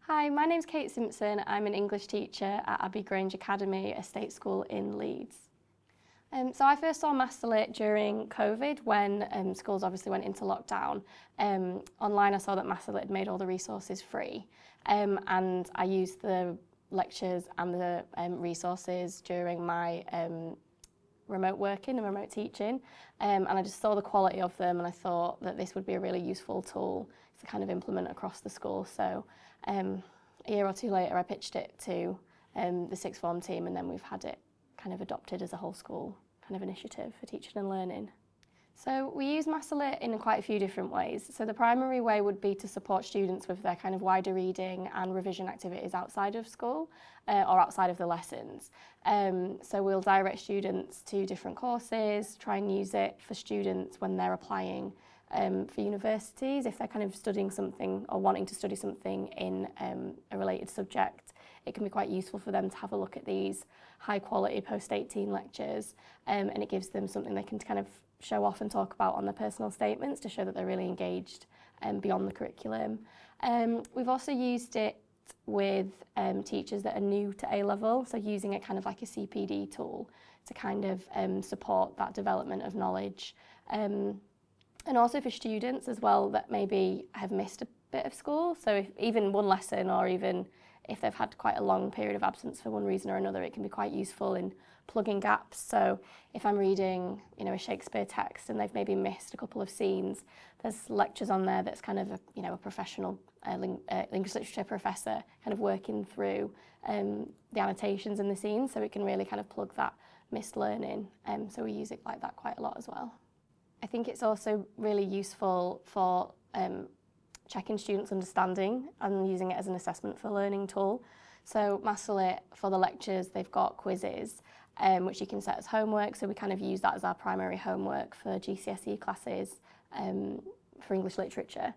Hi, my name's Kate Simpson. I'm an English teacher at Abbey, Grange Academy, a state school in Leeds. So I first saw MASSOLIT during COVID when schools obviously went into lockdown. Online I saw that MASSOLIT had made all the resources free, and I used the lectures and the resources during my remote working and remote teaching, and I just saw the quality of them and I thought that this would be a really useful tool to kind of implement across the school. So a year or two later I pitched it to the sixth form team, and then we've had it kind of adopted as a whole school kind of initiative for teaching and learning. So we use MASSOLIT in quite a few different ways. So the primary way would be to support students with their kind of wider reading and revision activities outside of school or outside of the lessons. So we'll direct students to different courses, try and use it for students when they're applying for universities, if they're kind of studying something or wanting to study something in a related subject. It can be quite useful for them to have a look at these high quality post-18 lectures, and it gives them something they can kind of show off and talk about on their personal statements to show that they're really engaged beyond the curriculum. We've also used it with teachers that are new to A-level, so using it kind of like a CPD tool to kind of support that development of knowledge. And also for students as well that maybe have missed a bit of school, so if even one lesson, or even if they've had quite a long period of absence for one reason or another, it can be quite useful in plugging gaps. So if I'm reading, a Shakespeare text and they've maybe missed a couple of scenes, there's lectures on there that's kind of a professional English literature professor kind of working through the annotations in the scenes, so it can really kind of plug that missed learning. So we use it like that quite a lot as well. I think it's also really useful for checking students' understanding and using it as an assessment for learning tool. So MASSOLIT, for the lectures, they've got quizzes which you can set as homework, so we kind of use that as our primary homework for GCSE classes for English literature.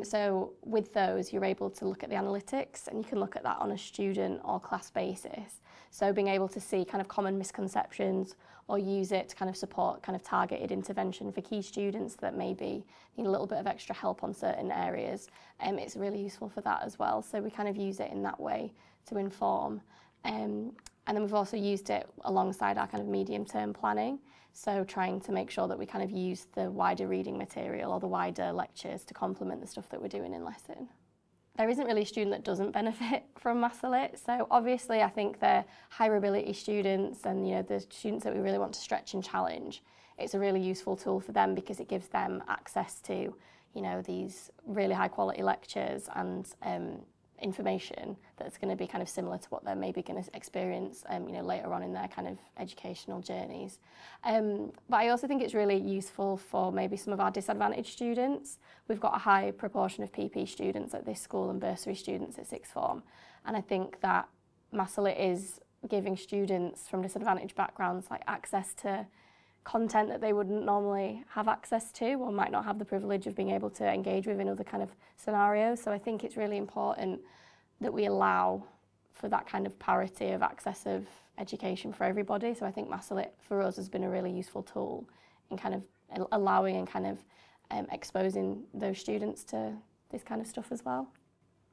So with those, you're able to look at the analytics, and you can look at that on a student or class basis. So being able to see kind of common misconceptions, or use it to kind of support kind of targeted intervention for key students that maybe need a little bit of extra help on certain areas. It's really useful for that as well. So we kind of use it in that way to inform. And then we've also used it alongside our kind of medium-term planning. So trying to make sure that we kind of use the wider reading material or the wider lectures to complement the stuff that we're doing in lesson. There isn't really a student that doesn't benefit from MASSOLIT. So obviously I think they're higher ability students, and the students that we really want to stretch and challenge. It's a really useful tool for them because it gives them access to these really high quality lectures and information that's going to be kind of similar to what they're maybe going to experience later on in their kind of educational journeys. But I also think it's really useful for maybe some of our disadvantaged students. We've got a high proportion of PP students at this school and bursary students at sixth form, and I think that MASSOLIT is giving students from disadvantaged backgrounds access to content that they wouldn't normally have access to, or might not have the privilege of being able to engage with in other kind of scenarios. So I think it's really important that we allow for that kind of parity of access of education for everybody. So I think MASSOLIT for us has been a really useful tool in kind of allowing and kind of exposing those students to this kind of stuff as well.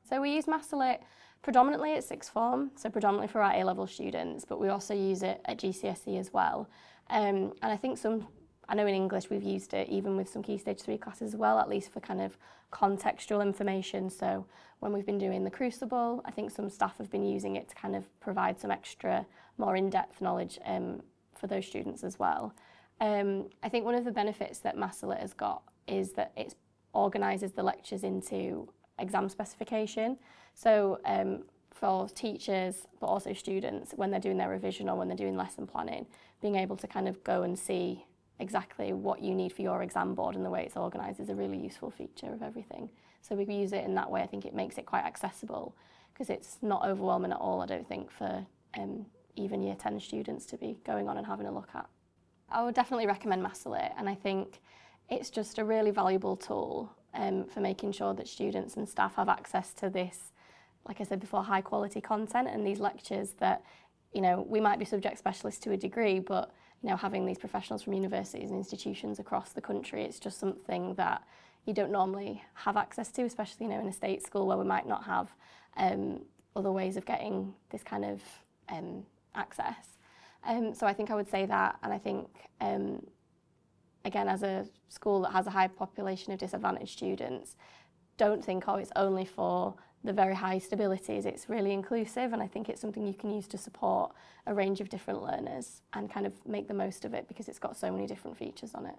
So we use MASSOLIT predominantly at sixth form, so predominantly for our A-level students, but we also use it at GCSE as well. And I think I know in English we've used it even with some Key Stage 3 classes as well, at least for kind of contextual information. So when we've been doing the Crucible, I think some staff have been using it to kind of provide some extra, more in-depth knowledge for those students as well. I think one of the benefits that MASSOLIT has got is that it organises the lectures into exam specification. So for teachers, but also students, when they're doing their revision or when they're doing lesson planning, being able to kind of go and see exactly what you need for your exam board and the way it's organised is a really useful feature of everything. So we use it in that way. I think it makes it quite accessible because it's not overwhelming at all, I don't think, for even year 10 students to be going on and having a look at. I would definitely recommend MASSOLIT, and I think it's just a really valuable tool for making sure that students and staff have access to this, like I said before, high quality content and these lectures that, we might be subject specialists to a degree, but having these professionals from universities and institutions across the country, it's just something that, you don't normally have access to, especially, you know, in a state school where we might not have other ways of getting this kind of access. So I think I would say that, and I think, again, as a school that has a high population of disadvantaged students, don't think, oh, it's only for the very high stabilities. It's really inclusive, and I think it's something you can use to support a range of different learners and kind of make the most of it because it's got so many different features on it.